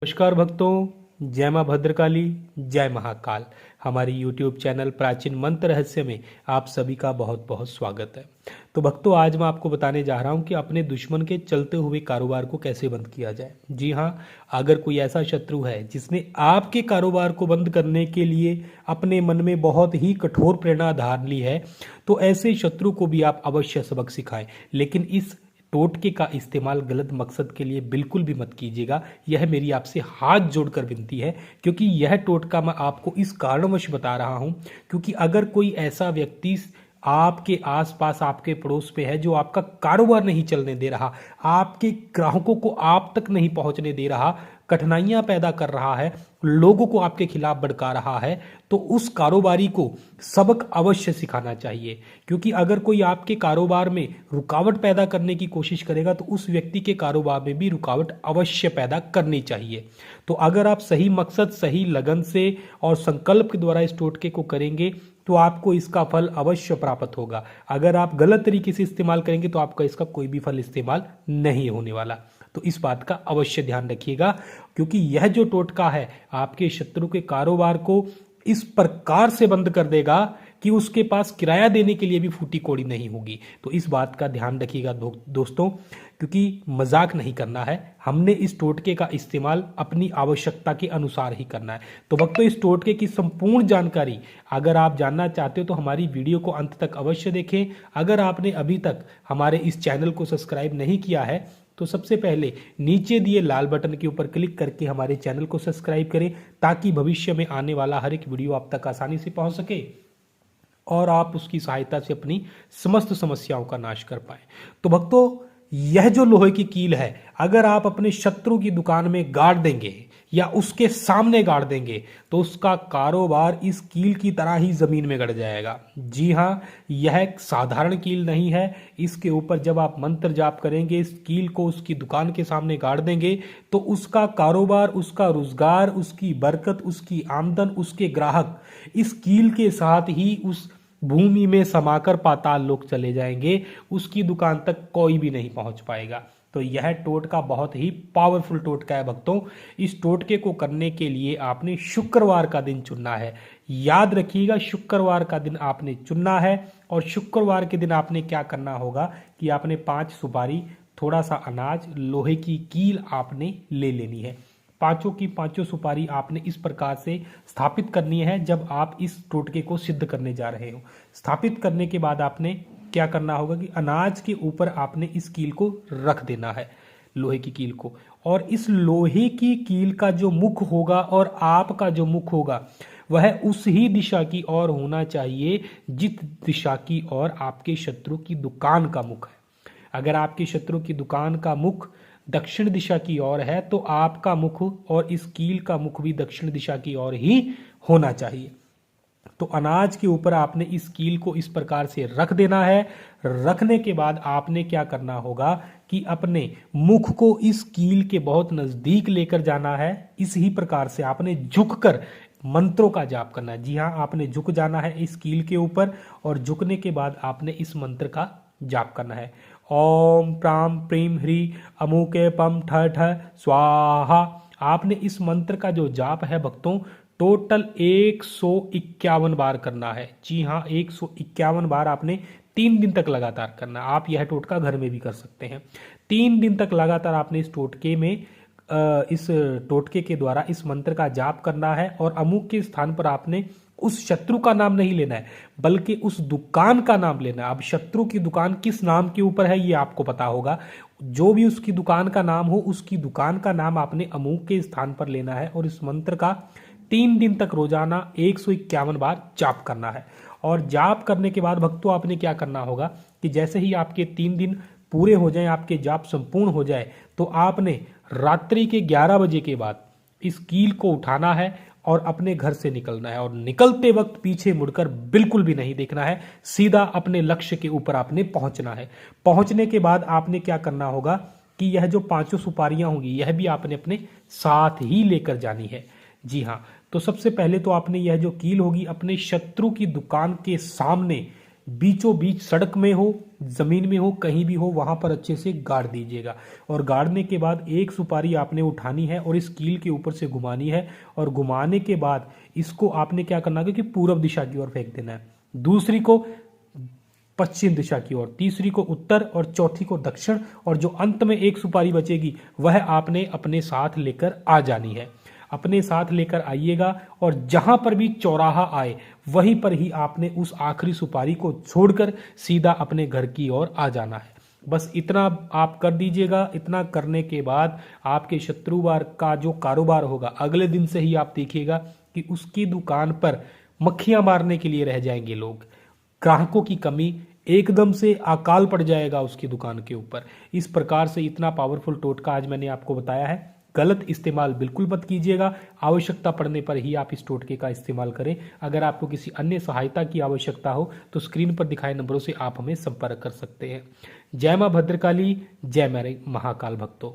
नमस्कार भक्तों, जय माँ भद्रकाली, जय महाकाल। हमारी YouTube चैनल प्राचीन मंत्र रहस्य में आप सभी का बहुत बहुत स्वागत है। तो भक्तों, आज मैं आपको बताने जा रहा हूँ कि अपने दुश्मन के चलते हुए कारोबार को कैसे बंद किया जाए। जी हाँ, अगर कोई ऐसा शत्रु है जिसने आपके कारोबार को बंद करने के लिए अपने मन में बहुत ही कठोर प्रेरणा धार ली है, तो ऐसे शत्रु को भी आप अवश्य सबक सिखाएं। लेकिन इस टोटके का इस्तेमाल गलत मकसद के लिए बिल्कुल भी मत कीजिएगा। यह मेरी आपसे हाथ जोड़कर विनती है, क्योंकि यह टोटका मैं आपको इस कारणवश बता रहा हूं क्योंकि अगर कोई ऐसा व्यक्ति आपके आसपास आपके पड़ोस पे है जो आपका कारोबार नहीं चलने दे रहा, आपके ग्राहकों को आप तक नहीं पहुंचने दे रहा, कठिनाइयां पैदा कर रहा है, लोगों को आपके खिलाफ भड़का रहा है, तो उस कारोबारी को सबक अवश्य सिखाना चाहिए। क्योंकि अगर कोई आपके कारोबार में रुकावट पैदा करने की कोशिश करेगा तो उस व्यक्ति के कारोबार में भी रुकावट अवश्य पैदा करनी चाहिए। तो अगर आप सही मकसद, सही लगन से और संकल्प के द्वारा इस टोटके को करेंगे तो आपको इसका फल अवश्य प्राप्त होगा। अगर आप गलत तरीके से इस्तेमाल करेंगे तो आपका इसका कोई भी फल इस्तेमाल नहीं होने वाला। तो इस बात का अवश्य ध्यान रखिएगा, क्योंकि यह जो टोटका है आपके शत्रु के कारोबार को इस प्रकार से बंद कर देगा कि उसके पास किराया देने के लिए भी फूटी कौड़ी नहीं होगी। तो इस बात का ध्यान रखिएगा दोस्तों, क्योंकि मजाक नहीं करना है। हमने इस टोटके का इस्तेमाल अपनी आवश्यकता के अनुसार ही करना है। तो भक्तों, इस टोटके की संपूर्ण जानकारी अगर आप जानना चाहते हो तो हमारी वीडियो को अंत तक अवश्य देखें। अगर आपने अभी तक हमारे इस चैनल को सब्सक्राइब नहीं किया है तो सबसे पहले नीचे दिए लाल बटन के ऊपर क्लिक करके हमारे चैनल को सब्सक्राइब करें, ताकि भविष्य में आने वाला हर एक वीडियो आप तक आसानी से पहुंच सके और आप उसकी सहायता से अपनी समस्त समस्याओं का नाश कर पाए। तो भक्तों, यह जो लोहे की कील है, अगर आप अपने शत्रु की दुकान में गाड़ देंगे या उसके सामने गाड़ देंगे तो उसका कारोबार इस कील की तरह ही जमीन में गड़ जाएगा। जी हाँ, यह एक साधारण कील नहीं है। इसके ऊपर जब आप मंत्र जाप करेंगे, इस कील को उसकी दुकान के सामने गाड़ देंगे तो उसका कारोबार, उसका रोजगार, उसकी बरकत, उसकी आमदन, उसके ग्राहक इस कील के साथ ही उस भूमि में समाकर पाताल लोक चले जाएंगे। उसकी दुकान तक कोई भी नहीं पहुंच पाएगा। तो यह टोटका बहुत ही पावरफुल टोटका है भक्तों। इस टोटके को करने के लिए आपने शुक्रवार का दिन चुनना है। याद रखिएगा, शुक्रवार का दिन आपने चुनना है। और शुक्रवार के दिन आपने क्या करना होगा कि आपने 5 सुपारी, थोड़ा सा अनाज, लोहे की कील आपने ले लेनी है। पांचों की पांचों सुपारी आपने इस प्रकार से स्थापित करनी है जब आप इस टोटके को सिद्ध करने जा रहे हो। स्थापित करने के बाद आपने क्या करना होगा कि अनाज के ऊपर आपने इस कील को रख देना है, लोहे की कील को। और इस लोहे की कील का जो मुख होगा और आपका जो मुख होगा वह उस ही दिशा की ओर होना चाहिए जिस दिशा की ओर आपके शत्रु की दुकान का मुख है। अगर आपके शत्रु की दुकान का मुख दक्षिण दिशा की ओर है तो आपका मुख और इस कील का मुख भी दक्षिण दिशा की ओर ही होना चाहिए। तो अनाज के ऊपर आपने इस कील को इस प्रकार से रख देना है। रखने के बाद आपने क्या करना होगा कि अपने मुख को इस कील के बहुत नजदीक लेकर जाना है। इस ही प्रकार से आपने झुककर मंत्रों का जाप करना है। जी हाँ, आपने झुक जाना है इस कील के ऊपर और झुकने के बाद आपने इस मंत्र का जाप करना है। ओम प्राम प्रीम ह्री अमुके पम ठ ठ स्वाहा। आपने इस मंत्र का जो जाप है भक्तों, टोटल 151 बार करना है। जी हाँ, 151 बार आपने 3 दिन तक लगातार करना है। आप यह टोटका घर में भी कर सकते हैं। 3 दिन तक लगातार आपने इस टोटके के द्वारा इस मंत्र का जाप करना है। और अमुक के स्थान पर आपने उस शत्रु का नाम नहीं लेना है, बल्कि उस दुकान का नाम लेना है। अब शत्रु की दुकान किस नाम के ऊपर है ये आपको पता होगा। जो भी उसकी दुकान का नाम हो, उसकी दुकान का नाम आपने अमुक के स्थान पर लेना है और इस मंत्र का 3 दिन तक रोजाना 151 बार जाप करना है। और जाप करने के बाद भक्तों आपने क्या करना होगा कि जैसे ही आपके 3 दिन पूरे हो जाएं, आपके जाप संपूर्ण हो जाए, तो आपने रात्रि के 11 बजे के बाद इस कील को उठाना है और अपने घर से निकलना है। और निकलते वक्त पीछे मुड़कर बिल्कुल भी नहीं देखना है, सीधा अपने लक्ष्य के ऊपर आपने पहुंचना है। पहुंचने के बाद आपने क्या करना होगा कि यह जो 5 सुपारियां होंगी यह भी आपने अपने साथ ही लेकर जानी है। जी हाँ, तो सबसे पहले तो आपने यह जो कील होगी अपने शत्रु की दुकान के सामने बीचों बीच सड़क में हो, जमीन में हो, कहीं भी हो, वहां पर अच्छे से गाड़ दीजिएगा। और गाड़ने के बाद एक सुपारी आपने उठानी है और इस कील के ऊपर से घुमानी है, और घुमाने के बाद इसको आपने क्या करना है कि पूरब दिशा की ओर फेंक देना है, दूसरी को पश्चिम दिशा की ओर, तीसरी को उत्तर और चौथी को दक्षिण, और जो अंत में एक सुपारी बचेगी वह आपने अपने साथ लेकर आ जानी है। अपने साथ लेकर आइएगा और जहां पर भी चौराहा आए वहीं पर ही आपने उस आखिरी सुपारी को छोड़कर सीधा अपने घर की ओर आ जाना है। बस इतना आप कर दीजिएगा। इतना करने के बाद आपके शत्रुवार का जो कारोबार होगा, अगले दिन से ही आप देखिएगा कि उसकी दुकान पर मक्खियां मारने के लिए रह जाएंगे लोग। ग्राहकों की कमी, एकदम से अकाल पड़ जाएगा उसकी दुकान के ऊपर। इस प्रकार से इतना पावरफुल टोटका आज मैंने आपको बताया है। गलत इस्तेमाल बिल्कुल मत कीजिएगा। आवश्यकता पड़ने पर ही आप इस टोटके का इस्तेमाल करें। अगर आपको किसी अन्य सहायता की आवश्यकता हो तो स्क्रीन पर दिखाए नंबरों से आप हमें संपर्क कर सकते हैं। जय मां भद्रकाली, जय मेरे महाकाल भक्तों।